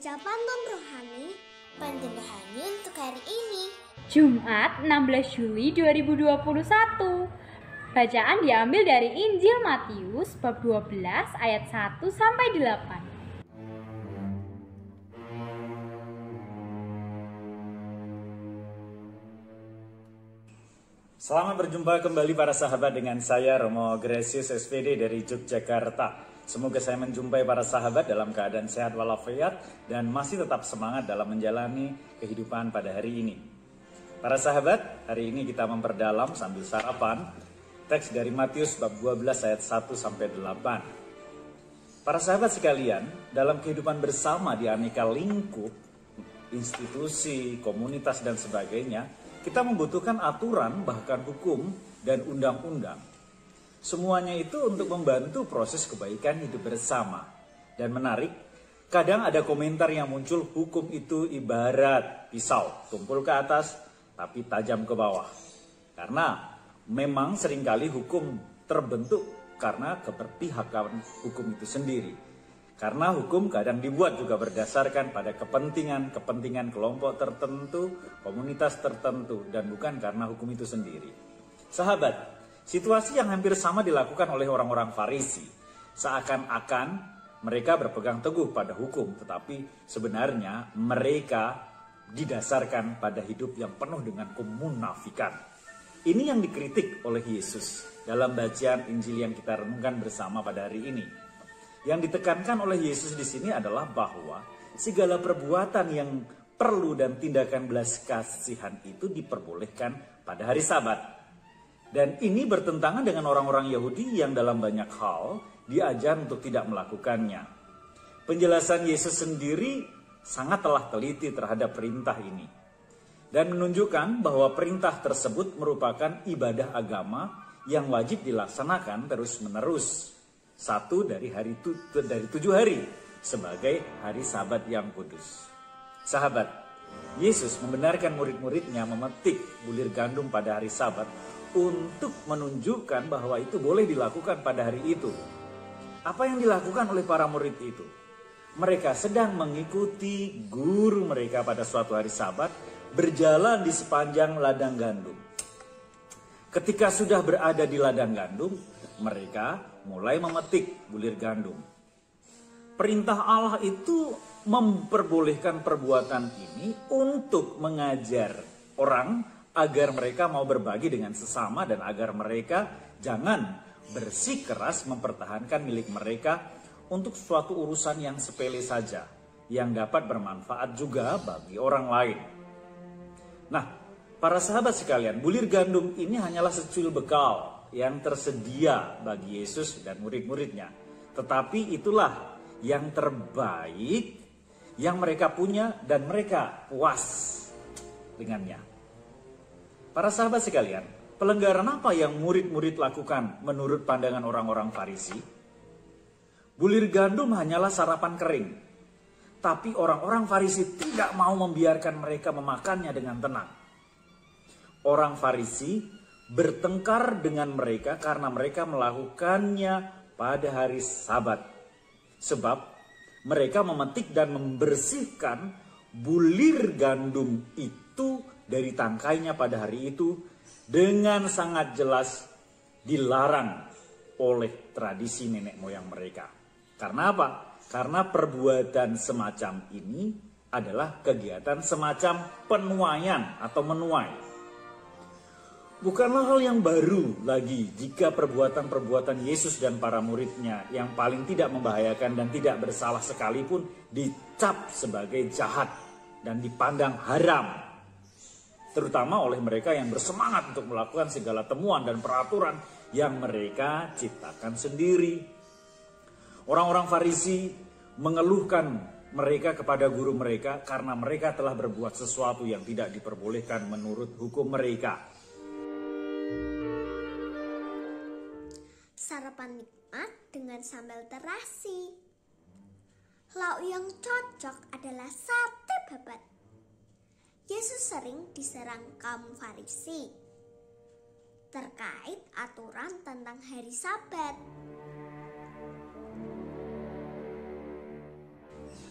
Baca pantun rohani, pantun rohani untuk hari ini, Jumat 16 Juli 2021. Bacaan diambil dari Injil Matius bab 12 ayat 1 sampai 8. Selamat berjumpa kembali para sahabat dengan saya Romo Gracius SPD dari Yogyakarta. Semoga saya menjumpai para sahabat dalam keadaan sehat walafiat dan masih tetap semangat dalam menjalani kehidupan pada hari ini. Para sahabat, hari ini kita memperdalam sambil sarapan teks dari Matius bab 12 ayat 1 sampai 8. Para sahabat sekalian, dalam kehidupan bersama di aneka lingkup, institusi, komunitas dan sebagainya, kita membutuhkan aturan, bahkan hukum dan undang-undang. Semuanya itu untuk membantu proses kebaikan hidup bersama. Dan menarik, kadang ada komentar yang muncul, hukum itu ibarat pisau, tumpul ke atas tapi tajam ke bawah. Karena memang seringkali hukum terbentuk karena keberpihakan hukum itu sendiri. Karena hukum kadang dibuat juga berdasarkan pada kepentingan kelompok tertentu, komunitas tertentu, dan bukan karena hukum itu sendiri. Sahabat, situasi yang hampir sama dilakukan oleh orang-orang Farisi. Seakan-akan mereka berpegang teguh pada hukum, tetapi sebenarnya mereka didasarkan pada hidup yang penuh dengan kemunafikan. Ini yang dikritik oleh Yesus dalam bacaan Injil yang kita renungkan bersama pada hari ini. Yang ditekankan oleh Yesus di sini adalah bahwa segala perbuatan yang perlu dan tindakan belas kasihan itu diperbolehkan pada hari Sabat. Dan ini bertentangan dengan orang-orang Yahudi yang dalam banyak hal diajar untuk tidak melakukannya. Penjelasan Yesus sendiri sangat telah teliti terhadap perintah ini. Dan menunjukkan bahwa perintah tersebut merupakan ibadah agama yang wajib dilaksanakan terus-menerus. Satu dari 7 hari sebagai hari Sabat yang kudus. Sahabat, Yesus membenarkan murid-muridnya memetik bulir gandum pada hari Sabat untuk menunjukkan bahwa itu boleh dilakukan pada hari itu. Apa yang dilakukan oleh para murid itu? Mereka sedang mengikuti guru mereka pada suatu hari Sabat berjalan di sepanjang ladang gandum. Ketika sudah berada di ladang gandum, mereka mulai memetik bulir gandum. Perintah Allah itu memperbolehkan perbuatan ini untuk mengajar orang agar mereka mau berbagi dengan sesama dan agar mereka jangan bersikeras mempertahankan milik mereka untuk suatu urusan yang sepele saja, yang dapat bermanfaat juga bagi orang lain. Nah, para sahabat sekalian, bulir gandum ini hanyalah secuil bekal yang tersedia bagi Yesus dan murid-muridnya. Tetapi itulah yang terbaik yang mereka punya dan mereka puas dengannya. Para sahabat sekalian, pelanggaran apa yang murid-murid lakukan menurut pandangan orang-orang Farisi? Bulir gandum hanyalah sarapan kering. Tapi orang-orang Farisi tidak mau membiarkan mereka memakannya dengan tenang. Orang Farisi bertengkar dengan mereka karena mereka melakukannya pada hari Sabat. Sebab mereka memetik dan membersihkan bulir gandum itu dari tangkainya pada hari itu dengan sangat jelas dilarang oleh tradisi nenek moyang mereka. Karena apa? Karena perbuatan semacam ini adalah kegiatan semacam penuaian atau menuai. Bukanlah hal yang baru lagi jika perbuatan-perbuatan Yesus dan para muridnya yang paling tidak membahayakan dan tidak bersalah sekalipun dicap sebagai jahat dan dipandang haram. Terutama oleh mereka yang bersemangat untuk melakukan segala temuan dan peraturan yang mereka ciptakan sendiri. Orang-orang Farisi mengeluhkan mereka kepada guru mereka karena mereka telah berbuat sesuatu yang tidak diperbolehkan menurut hukum mereka. sarapan nikmat dengan sambal terasi. Lauk yang cocok adalah sate babat. Yesus sering diserang kaum Farisi terkait aturan tentang hari Sabat.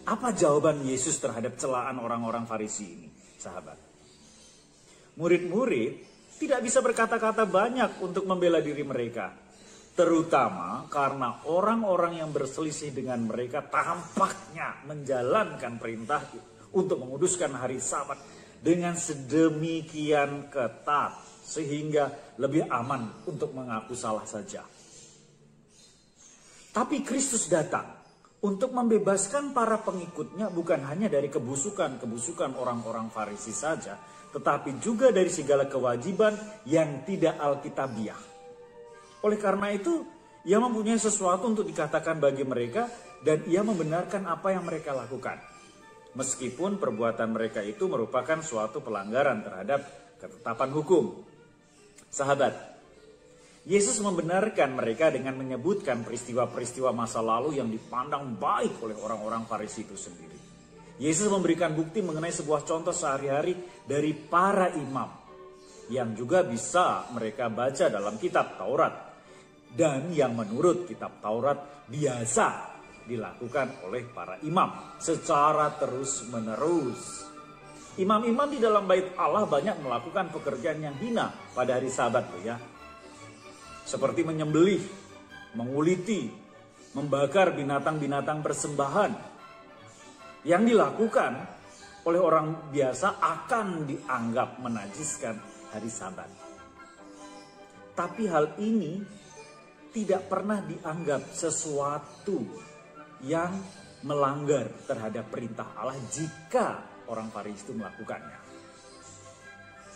Apa jawaban Yesus terhadap celaan orang-orang Farisi ini, sahabat? Murid-murid tidak bisa berkata-kata banyak untuk membela diri mereka. Terutama karena orang-orang yang berselisih dengan mereka tampaknya menjalankan perintah untuk menguduskan hari Sabat dengan sedemikian ketat sehingga lebih aman untuk mengaku salah saja. Tapi Kristus datang untuk membebaskan para pengikutnya bukan hanya dari kebusukan-kebusukan orang-orang Farisi saja, tetapi juga dari segala kewajiban yang tidak alkitabiah. Oleh karena itu, ia mempunyai sesuatu untuk dikatakan bagi mereka dan ia membenarkan apa yang mereka lakukan. Meskipun perbuatan mereka itu merupakan suatu pelanggaran terhadap ketetapan hukum. Sahabat, Yesus membenarkan mereka dengan menyebutkan peristiwa-peristiwa masa lalu yang dipandang baik oleh orang-orang Farisi itu sendiri. Yesus memberikan bukti mengenai sebuah contoh sehari-hari dari para imam yang juga bisa mereka baca dalam kitab Taurat dan yang menurut kitab Taurat biasa dilakukan oleh para imam secara terus-menerus. Imam-imam di dalam bait Allah banyak melakukan pekerjaan yang hina pada hari Sabat, ya. Seperti menyembelih, menguliti, membakar binatang-binatang persembahan. Yang dilakukan oleh orang biasa akan dianggap menajiskan hari Sabat. Tapi hal ini tidak pernah dianggap sesuatu yang melanggar terhadap perintah Allah jika orang Farisi itu melakukannya.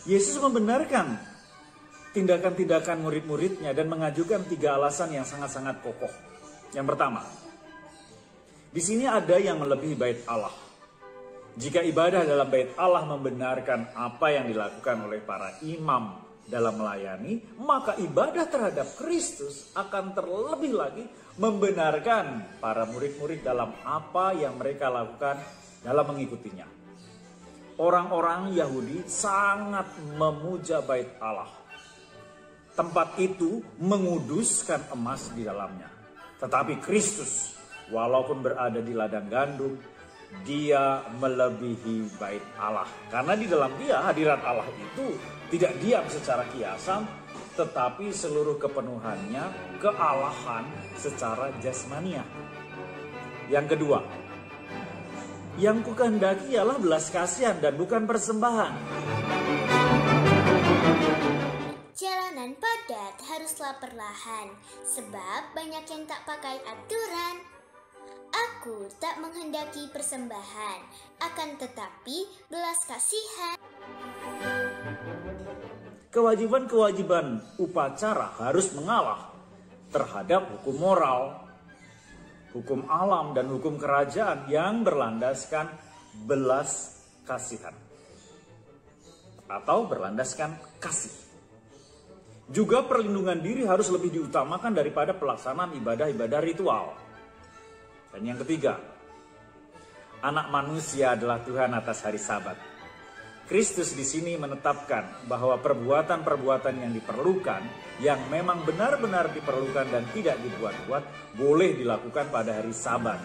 Yesus membenarkan tindakan-tindakan murid-muridnya dan mengajukan 3 alasan yang sangat-sangat kokoh. Yang pertama, di sini ada yang melebihi bait Allah. Jika ibadah dalam bait Allah membenarkan apa yang dilakukan oleh para imam dalam melayani, maka ibadah terhadap Kristus akan terlebih lagi membenarkan para murid-murid dalam apa yang mereka lakukan dalam mengikutinya. Orang-orang Yahudi sangat memuja bait Allah. Tempat itu menguduskan emas di dalamnya. Tetapi Kristus, walaupun berada di ladang gandum, dia melebihi bait Allah. Karena di dalam dia hadirat Allah itu tidak diam secara kiasan, tetapi seluruh kepenuhannya kealahan secara jasmania. Yang kedua, yang kukehendaki ialah belas kasihan dan bukan persembahan. Jalanan padat haruslah perlahan, sebab banyak yang tak pakai aturan. Aku tak menghendaki persembahan, akan tetapi belas kasihan. Kewajiban-kewajiban upacara harus mengalah terhadap hukum moral, hukum alam, dan hukum kerajaan yang berlandaskan belas kasihan atau berlandaskan kasih. Juga perlindungan diri harus lebih diutamakan daripada pelaksanaan ibadah-ibadah ritual. Dan yang ketiga, anak manusia adalah Tuhan atas hari Sabat. Kristus di sini menetapkan bahwa perbuatan-perbuatan yang diperlukan, yang memang benar-benar diperlukan dan tidak dibuat-buat, boleh dilakukan pada hari Sabat.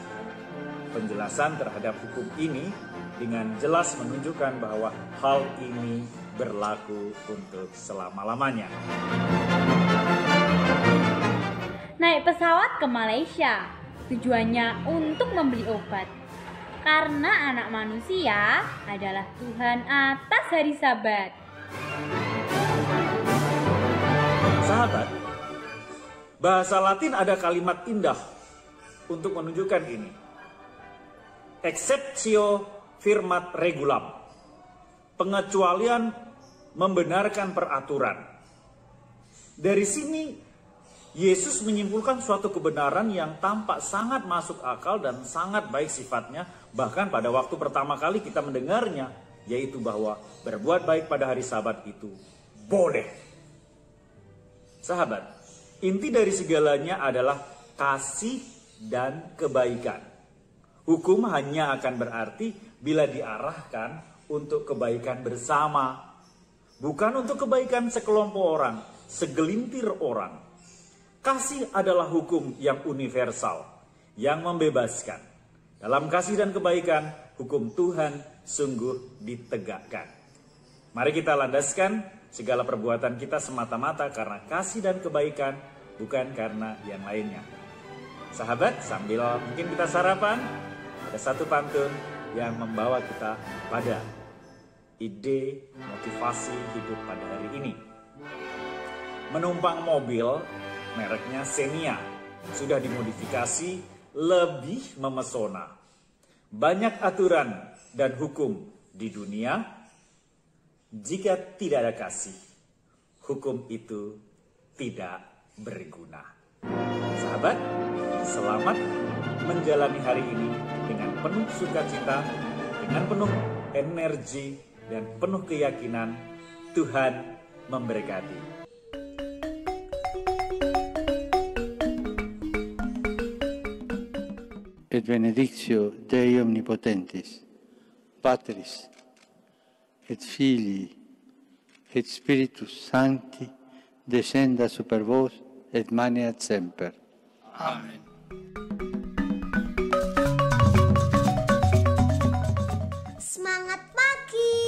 Penjelasan terhadap hukum ini dengan jelas menunjukkan bahwa hal ini berlaku untuk selama-lamanya. Naik pesawat ke Malaysia, tujuannya untuk membeli obat. Karena anak manusia adalah Tuhan atas hari Sabat. Sahabat, bahasa Latin ada kalimat indah untuk menunjukkan ini. Exceptio firmat regulam. Pengecualian membenarkan peraturan. Dari sini Yesus menyimpulkan suatu kebenaran yang tampak sangat masuk akal dan sangat baik sifatnya, bahkan pada waktu pertama kali kita mendengarnya, yaitu bahwa berbuat baik pada hari Sabat itu boleh. Sahabat, inti dari segalanya adalah kasih dan kebaikan. Hukum hanya akan berarti bila diarahkan untuk kebaikan bersama, bukan untuk kebaikan sekelompok orang, segelintir orang. Kasih adalah hukum yang universal, yang membebaskan. Dalam kasih dan kebaikan, hukum Tuhan sungguh ditegakkan. Mari kita landaskan segala perbuatan kita semata-mata karena kasih dan kebaikan, bukan karena yang lainnya. Sahabat, sambil mungkin kita sarapan, ada satu pantun yang membawa kita pada ide motivasi hidup pada hari ini. Menumpang mobil mereknya Xenia, sudah dimodifikasi lebih memesona. Banyak aturan dan hukum di dunia. Jika tidak ada kasih, hukum itu tidak berguna. Sahabat, selamat menjalani hari ini dengan penuh sukacita, dengan penuh energi dan penuh keyakinan. Tuhan memberkati. Et benedictio Dei omnipotentis, Patris, et Filii, et Spiritus Sancti, descenda super vos, et maneat semper. Amen. Semangat pagi!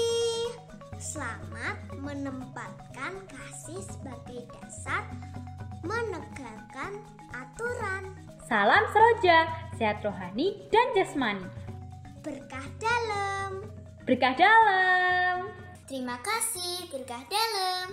Selamat menempatkan kasih sebagai dasar menegakkan aturan. Salam seroja, sehat rohani dan jasmani. Berkah dalam. Berkah dalam. Terima kasih, berkah dalam.